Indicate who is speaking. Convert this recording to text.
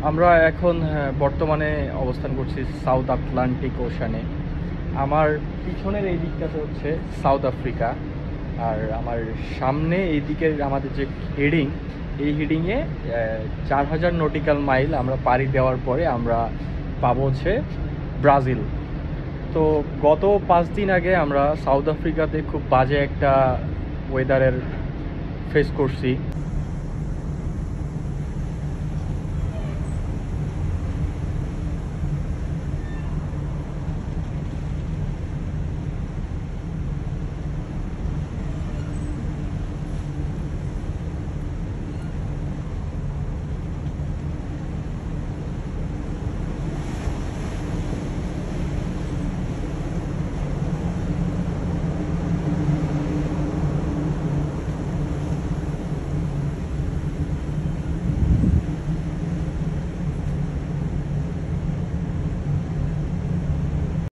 Speaker 1: আমরা এখন বর্তমানে অবস্থান করছি সাউথ আটলান্টিক ওশানে। আমার পিছনের এই দিকটাতে হচ্ছে সাউথ আফ্রিকা, আর আমার সামনে এই দিকের আমাদের যে হেডিং, এই হেডিংয়ে 4000 নটিক্যাল মাইল আমরা পাড়ি দেওয়ার পরে আমরা পাবো হচ্ছে ব্রাজিল। তো গত 5 দিন আগে আমরা সাউথ আফ্রিকাতে খুব বাজে একটা ওয়েদারের ফেস করছি।